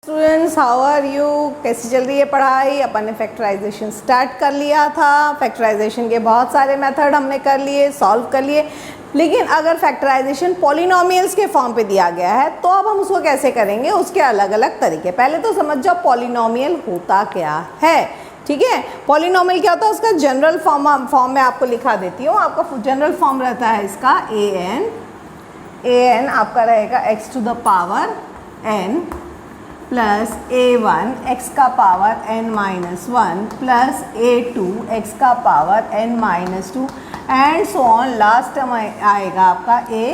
Students, how are you? कैसी चल रही है पढ़ाई? अपन ने फैक्टराइजेशन स्टार्ट कर लिया था। फैक्टराइजेशन के बहुत सारे मेथड हमने कर लिए, सॉल्व कर लिए। लेकिन अगर फैक्टराइजेशन पॉलिनोमियल्स के फॉर्म पे दिया गया है तो अब हम उसको कैसे करेंगे, उसके अलग अलग तरीके। पहले तो समझ जाओ पॉलिनोमियल होता क्या है। ठीक है, पॉलिनोमियल क्या होता है, उसका जनरल फॉर्म में आपको लिखा देती हूँ। आपका जनरल फॉर्म रहता है इसका an आपका रहेगा x to the power n plus a1 x का power n minus 1 plus a2 x का power n minus 2 and so on. Last term आएगा आपका a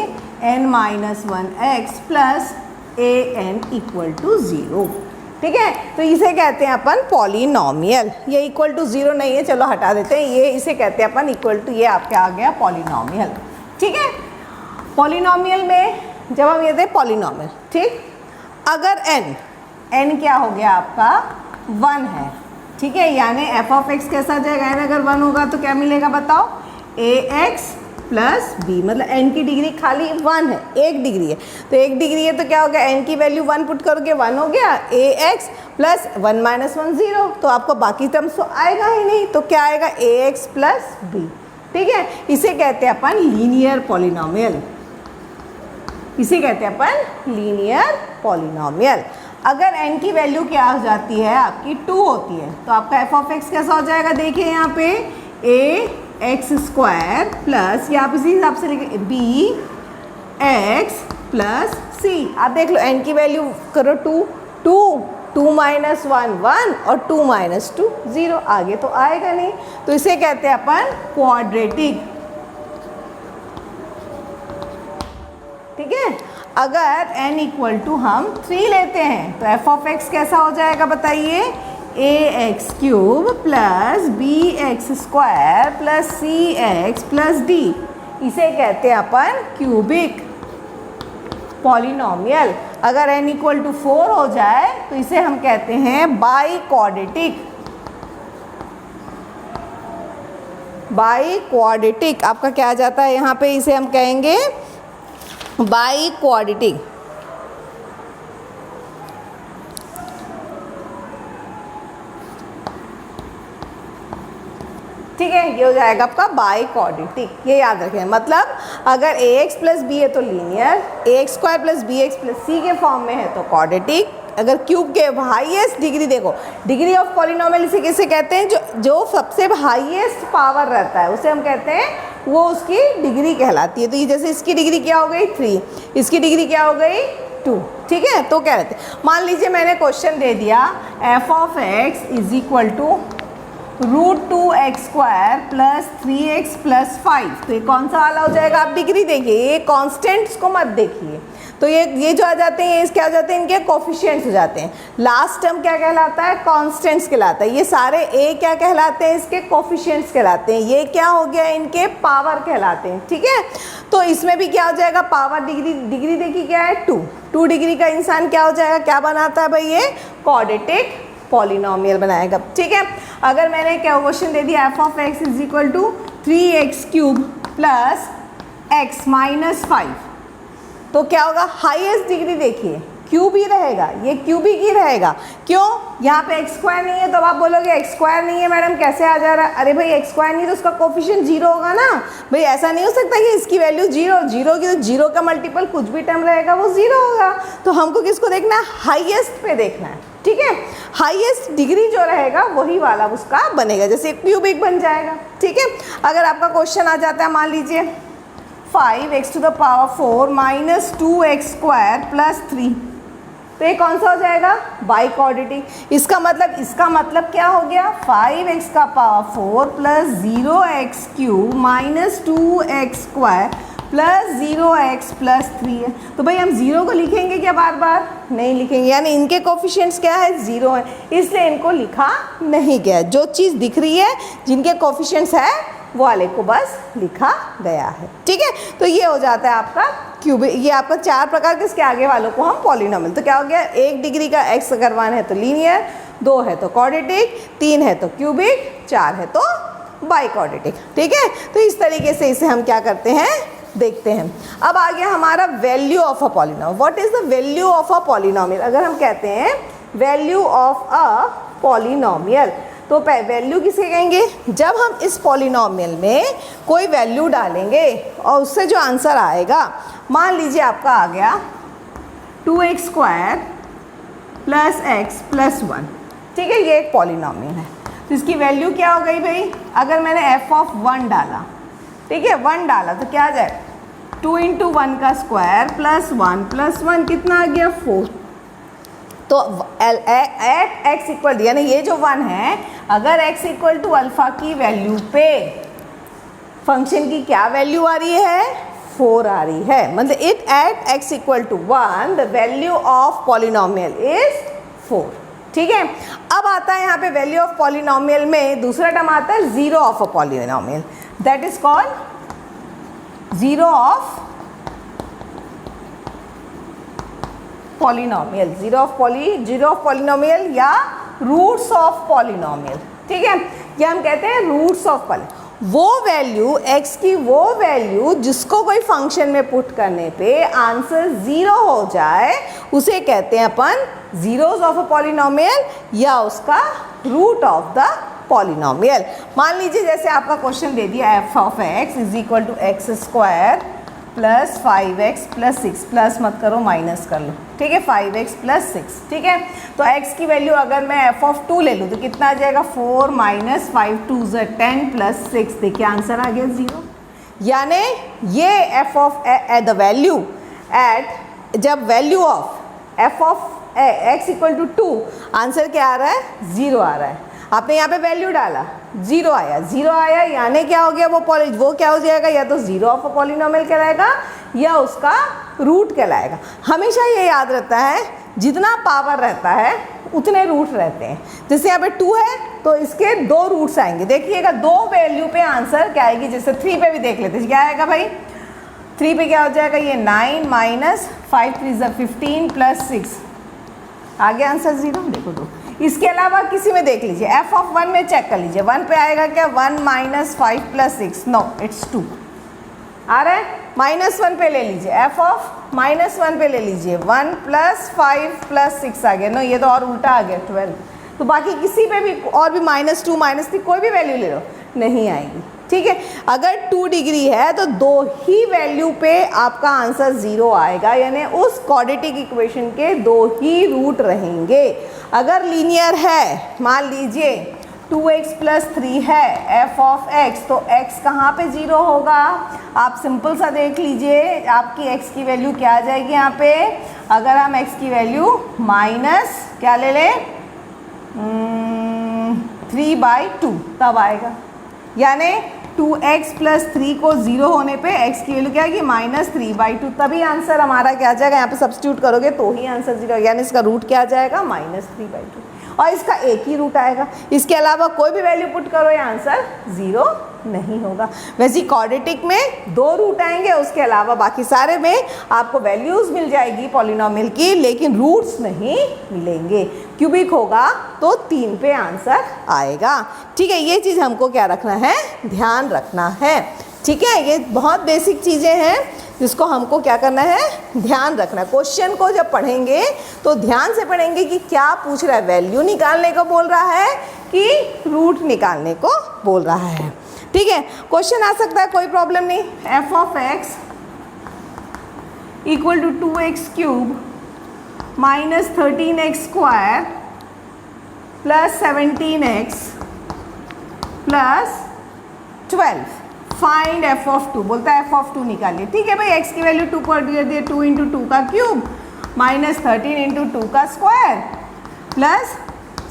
n minus 1x plus a n equal to 0। ठीक है, तो इसे कहते हैं अपन पॉलिनोमियल। ये इक्वल टू 0 नहीं है, चलो हटा देते हैं। ये इसे कहते हैं अपन इक्वल टू, ये आपके आ गया पॉलिनोमियल। ठीक है, पॉलिनोमियल में जब हम ये थे पॉलिनोमियल, ठीक, अगर n क्या हो गया आपका 1 है। ठीक है, यानी f ऑफ x कैसा जाएगा, n अगर 1 होगा तो क्या मिलेगा बताओ, ax प्लस b। मतलब n की डिग्री खाली 1 है, 1 डिग्री है। तो 1 डिग्री है तो क्या हो गया, n की वैल्यू 1 पुट करोगे 1 हो गया, ax प्लस 1 माइनस 1 0। तो आपको बाकी टर्म्स तो आएगा ही नहीं, तो क्या आएगा ax प्लस b। ठीक है, इसे कहते हैं अपन लीनियर पॉलिनोमियल। इसे कहते हैं अपन लीनियर पॉलिनोमियल। अगर n की वैल्यू क्या हो जाती है आपकी 2 होती है तो आपका f ऑफ x कैसा हो जाएगा, देखिए यहाँ पे ax स्क्वायर प्लस, या आप इसी हिसाब से लिखे b x प्लस c। आप देख लो n की वैल्यू करो 2 माइनस 1 1 और 2 माइनस 2 0। आगे तो आएगा नहीं, तो इसे कहते हैं अपन क्वाड्रेटिक। ठीक है, अगर n इक्वल टू हम 3 लेते हैं तो f ऑफ x कैसा हो जाएगा बताइए, ax cube plus bx square plus cx plus d। इसे कहते हैं अपन क्यूबिक पॉलिनोमियल। अगर n इक्वल टू 4 हो जाए तो इसे हम कहते हैं बाइक्वाड्रेटिक। बाइक्वाड्रेटिक आपका क्या आ जाता है यहाँ पे, इसे हम कहेंगे बाइक्वाड्रेटिक। ठीक है, ये हो जाएगा आपका बाइक्वाड्रेटिक। ये याद रखें, मतलब अगर ax प्लस b है तो linear, ax square plus bx plus c के फॉर्म में है तो क्वाड्रेटिक। अगर क्यूब के हाईएस्ट डिग्री, देखो डिग्री ऑफ पॉलिनोमियल इसे किसे कहते हैं, जो सबसे हाईएस्ट पावर रहता है उसे हम कहते हैं, वो उसकी डिग्री कहलाती है। तो ये जैसे इसकी डिग्री क्या हो गई 3, इसकी डिग्री क्या हो गई 2। ठीक है, तो क्या रहते हैं, मान लीजिए मैंने क्वेश्चन दे दिया f of x is equal to √2x square plus 3x plus 5। तो ये कौन सा वाला हो जाएगा, आप डिग्री देखिए, ये कॉन्स्टेंट्स को मत देखिए। तो ये जो आ जाते हैं, ये क्या हो जाते हैं, इनके कोफिशिएंट्स हो जाते हैं। लास्ट टर्म क्या कहलाता है, कांस्टेंट्स कहलाता है। ये सारे a क्या कहलाते हैं, इसके कोफिशिएंट्स कहलाते हैं। ये क्या हो गया, इनके पावर कहलाते हैं। ठीक है, तो इसमें भी क्या हो जाएगा, पावर डिग्री देखिए क्या है 2 डिग्री का इंसान क्या हो जाएगा, क्या बनाता है भाई, ये क्वाड्रेटिक पॉलिनोमियल बनाएगा। ठीक है, अगर मैंने क्या क्वेश्चन दे दिया f of x is equal to 3x cube plus x minus 5, तो क्या होगा, हाईएस्ट डिग्री देखिए क्यूब ही रहेगा, ये क्यूबिक ही रहेगा। क्यों, यहाँ पे एक्स स्क्वायर नहीं है, तो आप बोलोगे एक्स स्क्वायर नहीं है मैडम कैसे आ जा रहा है। अरे भाई एक्स स्क्वायर नहीं तो उसका कोफिशिएंट 0 होगा ना भाई। ऐसा नहीं हो सकता कि इसकी वैल्यू 0 की, तो 0 का मल्टीपल कुछ भी टर्म रहेगा वो 0 होगा। तो हमको किसको देखना है, हाईएस्ट पे देखना है। ठीक है, हाईएस्ट डिग्री जो रहेगा वही वाला उसका बनेगा, जैसे क्यूबिक बन जाएगा। ठीक है, अगर आपका क्वेश्चन आ जाता है मान लीजिए 5x to the power 4 minus 2x square plus 3, तो ये कौन सा हो जाएगा, बाइक्वाड्रेटिक। इसका मतलब क्या हो गया, 5x का power 4 plus 0x cube minus 2x square plus 0x plus 3 है। तो भाई हम 0 को लिखेंगे क्या, बार बार नहीं लिखेंगे, यानी इनके कोफिशिएंट्स क्या है 0 है, इसलिए इनको लिखा नहीं गया। जो चीज़ दिख रही है जिनके कोफिशिएंट्स है वो वाले को बस लिखा गया है। ठीक है, तो ये हो जाता है आपका क्यूबिक। ये आपका 4 प्रकार के, इसके आगे वालों को हम पॉलिनोमियल। तो क्या हो गया, 1 डिग्री का x अगर 1 है तो लीनियर, 2 है तो क्वाड्रेटिक, 3 है तो क्यूबिक, 4 है तो बाइक्वाड्रेटिक। ठीक है, तो इस तरीके से इसे हम क्या करते हैं, देखते हैं। अब आ गया हमारा value of a polynomial. What is the value of a polynomial? अगर हम कहते हैं वैल्यू ऑफ अ पॉलिनोमियल। तो वैल्यू किसे कहेंगे? जब हम इस पॉलिनोमियल में कोई वैल्यू डालेंगे और उससे जो आंसर आएगा, मान लीजिए आपका आ गया 2x² प्लस x प्लस 1, ठीक है, ये एक पॉलिनोमियल है। तो इसकी वैल्यू क्या हो गई भाई? अगर मैंने f(1) डाला, ठीक है, 1 डाला तो क्या आ जाए? 2 × 1 का स्क्वायर प्लस 1 कितना आ गया? 4। तो एट x इक्वल, यानी ये जो 1 है, अगर x इक्वल टू अल्फा की वैल्यू पे फंक्शन की क्या वैल्यू आ रही है? 4 आ रही है। मतलब it at x equal to 1 the value of polynomial is 4, ठीक है। अब आता है यहाँ पे वैल्यू ऑफ पॉलिनोमियल में दूसरा टर्म आता है zero of a polynomial, that is called zero of polynomial, zero of polynomial या रूट्स ऑफ पॉलिनोमियल, ठीक है। ये हम कहते हैं रूट्स ऑफ पॉलिनोमियल। वो वैल्यू x की, वो वैल्यू जिसको कोई फंक्शन में पुट करने पे आंसर 0 हो जाए, उसे कहते हैं अपन जीरोस ऑफ अ पॉलिनोमियल या उसका रूट ऑफ द पॉलिनोमियल। मान लीजिए जैसे आपका क्वेश्चन दे दिया f(x) is equal to x² plus 5x plus 6, plus मत करो माइनस कर लो, ठीक है, 5x प्लस 6, ठीक है। तो x की वैल्यू अगर मैं f(2) ले लूँ तो कितना आ जाएगा? 4 माइनस 5 2 = 10 प्लस 6, देखिए आंसर आ गया 0। यानी ये f of the value at, जब value of f of x equal to 2, answer क्या आ रहा है? 0 आ रहा है। आपने यहाँ पे वैल्यू डाला, 0 आया, यानी क्या हो गया? वो क्या हो जाएगा? या तो जीरो ऑफ अ पॉलिनोमियल कहलाएगा या उसका रूट कहलाएगा। हमेशा ये याद रहता है, जितना पावर रहता है उतने रूट रहते हैं। जैसे यहाँ पे 2 है तो इसके 2 रूट्स आएंगे, देखिएगा 2 वैल्यू पे आंसर क्या आएगी। जैसे 3 पे भी देख लेते हैं, क्या आएगा भाई? 3 पे क्या हो जाएगा? ये 9 माइनस 5 3 = 15 प्लस 6, आ गया आंसर 0। देखो 2। इसके अलावा किसी में देख लीजिए, f(1) में चेक कर लीजिए, 1 पे आएगा क्या? 1 माइनस 5 प्लस 6, नो इट्स 2 आ रहा है। -1 पे ले लीजिए, f(-1) पे ले लीजिए, 1 प्लस 5 प्लस 6 आ गया, नो ये तो और उल्टा आ गया 12। तो बाकी किसी पे भी और भी -2 -3 कोई भी वैल्यू ले लो, नहीं आएगी, ठीक है। अगर 2 डिग्री है तो 2 ही वैल्यू पे आपका आंसर 0 आएगा, यानी उस क्वाड्रेटिक इक्वेशन के 2 ही रूट रहेंगे। अगर लीनियर है, मान लीजिए 2x प्लस 3 है f ऑफ x, तो x कहाँ पे 0 होगा? आप सिंपल सा देख लीजिए, आपकी x की वैल्यू क्या आ जाएगी यहाँ पे? अगर हम x की वैल्यू माइनस क्या ले लें? 3/2 तब आएगा, यानी 2x प्लस 3 को 0 होने पे x की वैल्यू क्या आएगी? -3/2, तभी आंसर हमारा क्या आ जाएगा? यहाँ पे सब्स्टिट्यूट करोगे तो ही आंसर 0, यानी इसका रूट क्या आ जाएगा? -3/2, और इसका एक ही रूट आएगा। इसके अलावा कोई भी वैल्यू पुट करो, ये आंसर 0 नहीं होगा। वैसे क्वाड्रेटिक में 2 रूट आएंगे, उसके अलावा बाकी सारे में आपको वैल्यूज़ मिल जाएगी पॉलिनोमियल की, लेकिन रूट्स नहीं मिलेंगे। क्यूबिक होगा तो 3 पे आंसर आएगा, ठीक है। ये चीज़ हमको क्या रखना है? ध्यान रखना है, ठीक है। ये बहुत बेसिक चीज़ें हैं जिसको हमको क्या करना है? ध्यान रखना है। क्वेश्चन को जब पढ़ेंगे तो ध्यान से पढ़ेंगे कि क्या पूछ रहा है, वैल्यू निकालने को बोल रहा है कि रूट निकालने को बोल रहा है, ठीक है। क्वेश्चन आ सकता है, कोई प्रॉब्लम नहीं। f of x equal to 2x³ minus 13x² plus 17x plus 12, find f of 2, बोलता है f ऑफ 2 निकालिए, ठीक है भाई। x की वैल्यू 2 कर दिए, 2 × 2 का क्यूब माइनस 13 × 2 का स्क्वायर प्लस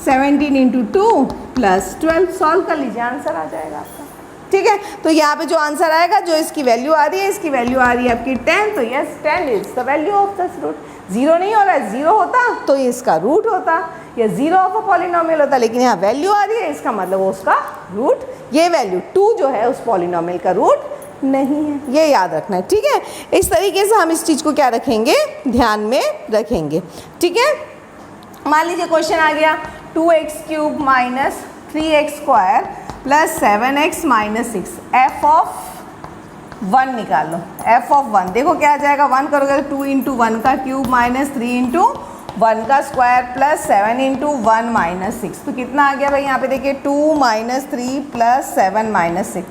17 × 2 प्लस 12, सॉल्व कर लीजिए, आंसर आ जाएगा आपका, ठीक है। तो यहाँ पे जो आंसर आएगा, जो इसकी वैल्यू आ रही है, इसकी वैल्यू आ रही है आपकी 10, तो yes 10 is the value of this root. 0 नहीं हो रहा है, 0 होता तो इसका रूट होता, या 0 ऑफ अ पॉलिनोमियल होता, लेकिन यहाँ वैल्यू आ रही है, इसका मतलब वो उसका रूट, ये वैल्यू 2 जो है उस पॉलिनोमियल का रूट नहीं है, ये याद रखना है, ठीक है। इस तरीके से हम इस चीज़ को क्या रखेंगे? ध्यान में रखेंगे, ठीक है। मान लीजिए क्वेश्चन आ गया 2x³ minus 3x² plus 7x minus 6, f of 1 निकाल लो। f ऑफ 1 देखो क्या आ जाएगा? 1 करोगे तो 2 × 1 का क्यूब माइनस 3 × 1 का स्क्वायर प्लस 7 इंटू 1 माइनस 6, तो कितना आ गया भाई यहाँ पे देखिए 2 माइनस 3 प्लस 7 माइनस 6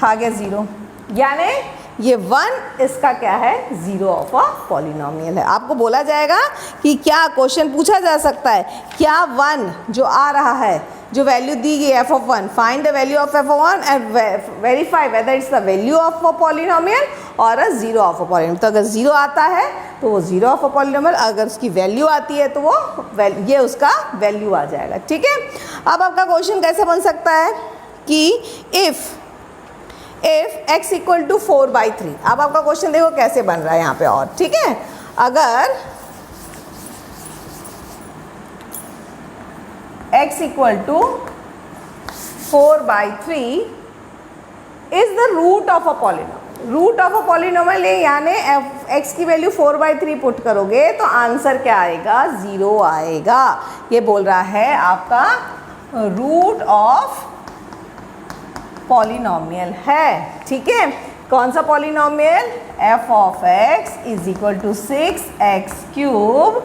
आ गया 0, यानी ये 1 इसका क्या है 0 ऑफ अ पॉलिनोमियल है। आपको बोला जाएगा कि क्या क्वेश्चन पूछा जा सकता है, क्या 1 जो आ रहा है, जो वैल्यू दी गई f of 1, find the value of f of 1 and verify whether it's the value of a polynomial और अ 0 ऑफ अ पॉलिनोमियल। तो अगर 0 आता है तो वो 0 ऑफ अ पॉलिनोमियल, अगर उसकी वैल्यू आती है तो वो ये उसका वैल्यू आ जाएगा। ठीक है, अब आपका क्वेश्चन कैसे बन सकता है कि इफ़ x इक्वल टू 4/3, अब आपका क्वेश्चन देखो कैसे बन रहा है यहाँ पे और, ठीक है, अगर x equal to 4/3 is the root of a polynomial, root of a polynomial यानी x की वैल्यू 4/3 पुट करोगे तो आंसर क्या आएगा 0 आएगा। ये बोल रहा है आपका रूट ऑफ पॉलिनोमियल है। ठीक है, कौन सा polynomial, f of x is equal to 6x³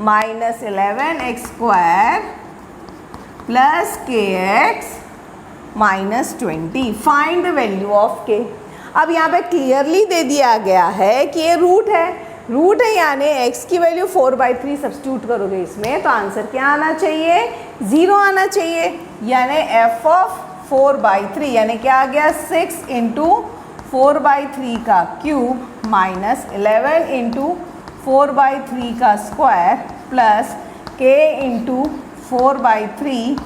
minus 11x square plus kx minus 20, find the value of k। अब यहाँ पे क्लियरली दे दिया गया है कि ये रूट है, रूट है यानी x की वैल्यू 4/3 सब्स्टिट्यूट करोगे इसमें तो आंसर क्या आना चाहिए 0 आना चाहिए, यानी f ऑफ 4/3 यानी क्या आ गया 6 इंटू 4/3 का क्यूब माइनस 11 इंटू 4/3 का square plus k into 4/3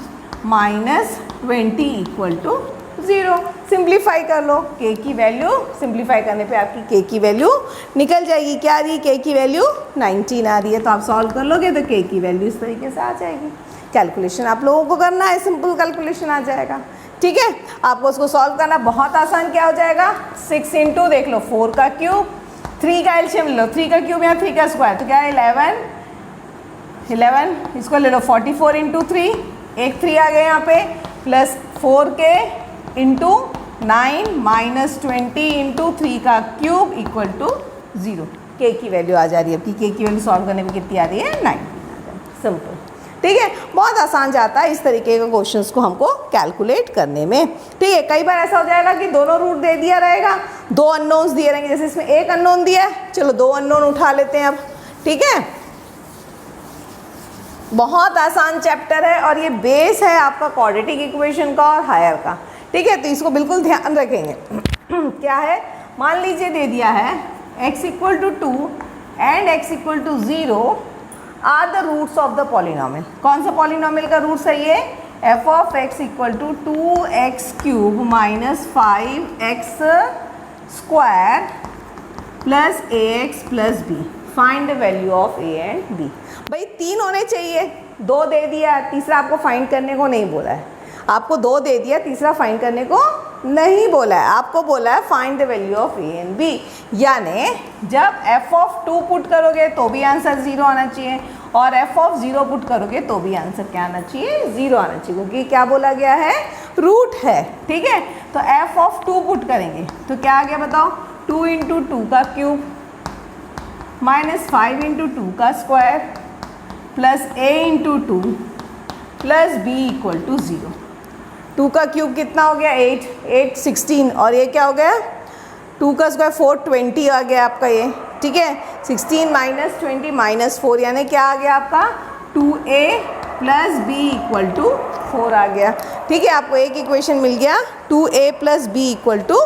minus 20 equal to 0। Simplify कर लो, k की वैल्यू सिंप्लीफाई करने पे आपकी k की वैल्यू निकल जाएगी। क्या आ रही है, k की वैल्यू 19 आ रही है, तो आप सॉल्व कर लोगे तो k की वैल्यू इस तरीके से आ जाएगी। कैलकुलेशन आप लोगों को करना है, सिंपल कैलकुलेशन आ जाएगा। ठीक है, आपको उसको सॉल्व करना बहुत आसान, क्या हो जाएगा 6 इंटू देख लो 4 का क्यूब, 3 का एलसीएम ले लो, 3 का क्यूब या 3 का स्क्वायर, तो क्या है 11, इसको ले लो 44 इंटू 3, एक 3 आ गए यहाँ पे, plus 4k into 9 minus 20 into 3 का क्यूब इक्वल टू 0। k की वैल्यू आ जा रही है, आपकी k की वैल्यू सॉल्व करने में कितनी आ रही है 9। सिंपल, ठीक है, बहुत आसान जाता है इस तरीके के क्वेश्चंस को हमको कैलकुलेट करने में। ठीक है, कई बार ऐसा हो जाएगा कि दोनों रूट दे दिया रहेगा, 2 अननोन्स दिए रहेंगे, जैसे इसमें एक अननोन दिया है, चलो 2 अननोन उठा लेते हैं अब। ठीक है, बहुत आसान चैप्टर है और ये बेस है आपका क्वाड्रेटिक इक्वेशन का और हायर का। ठीक है, तो इसको बिल्कुल ध्यान रखेंगे। क्या है, मान लीजिए दे दिया है x equal to 2 and x equal to 0 are the roots of the polynomial. कौन सा पॉलिनोमियल का रूट्स है ये, f of x equal to 2x³ minus 5x square plus ax plus b, find the value of a and b। भाई 3 होने चाहिए, 2 दे दिया, तीसरा आपको फाइंड करने को नहीं बोला है, आपको 2 दे दिया, तीसरा फाइंड करने को नहीं बोला है, आपको बोला है find the value of a and b। यानी जब f ऑफ 2 पुट करोगे तो भी आंसर 0 आना चाहिए और f ऑफ 0 पुट करोगे तो भी आंसर क्या आना चाहिए 0 आना चाहिए, क्योंकि क्या बोला गया है रूट है। ठीक है, तो f ऑफ 2 पुट करेंगे तो क्या आ गया बताओ, 2 इंटू 2 का क्यूब माइनस 5 इंटू 2 का square plus a into 2 plus b equal to 0। 2 का क्यूब कितना हो गया 8, 8 16 और ये क्या हो गया 2 का स्क्वायर 4 20 आ गया आपका ये। ठीक है, 16 माइनस 20 माइनस 4 यानी क्या आ गया आपका 2a plus b equal to 4 आ गया। ठीक है, आपको एक इक्वेशन मिल गया 2a plus b equal to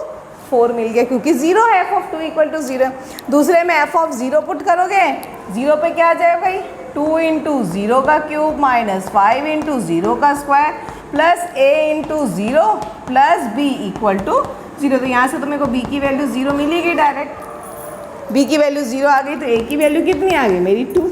4 मिल गया, क्योंकि 0 है f ऑफ 2 इक्वल टू 0। दूसरे में f ऑफ 0 पुट करोगे, 0 पे क्या आ जाएगा भाई 2 इंटू 0 का क्यूब माइनस 5 इंटू 0 का square plus a into 0 plus b equal to 0। तो यहाँ से तो मेरे को b की वैल्यू 0 मिलेगी डायरेक्ट, b की वैल्यू 0 आ गई तो a की वैल्यू कितनी आ गई मेरी 2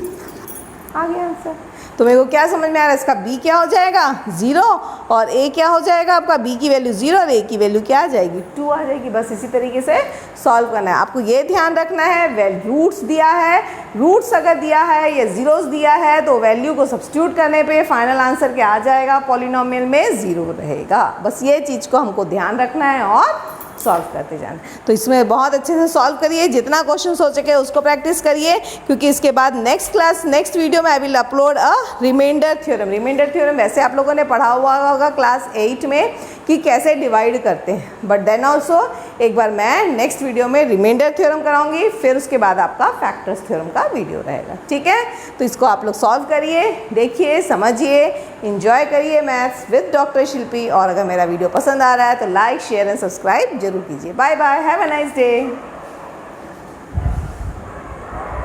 आ गया आंसर। तो मेरे को क्या समझ में आ रहा है, इसका b क्या हो जाएगा 0 और a क्या हो जाएगा आपका, b की वैल्यू 0 और a की वैल्यू क्या आ जाएगी 2 आ जाएगी। बस इसी तरीके से सॉल्व करना है। आपको ये ध्यान रखना है रूट्स दिया है, रूट्स अगर दिया है या जीरोस दिया है तो वैल्यू को सब्स्टिट्यूट करने पे फाइनल आंसर क्या आ जाएगा, पॉलिनोमियल में 0 रहेगा। बस ये चीज़ को हमको ध्यान रखना है और सॉल्व करते जाना। तो इसमें बहुत अच्छे से सॉल्व करिए, जितना क्वेश्चन हो सके उसको प्रैक्टिस करिए, क्योंकि इसके बाद नेक्स्ट वीडियो में I will upload a remainder theorem. Remainder theorem वैसे आप लोगों ने पढ़ा हुआ होगा क्लास 8 में कि कैसे डिवाइड करते हैं, बट देन ऑल्सो एक बार मैं नेक्स्ट वीडियो में रिमाइंडर थ्योरम कराऊंगी, फिर उसके बाद आपका फैक्टर्स थ्योरम का वीडियो रहेगा, ठीक है। तो इसको आप लोग सॉल्व करिए, देखिए, समझिए, इंजॉय करिए मैथ्स विद डॉक्टर शिल्पी। और अगर मेरा वीडियो पसंद आ रहा है तो लाइक, शेयर एंड सब्सक्राइब जरूर कीजिए। Bye bye, have a nice day.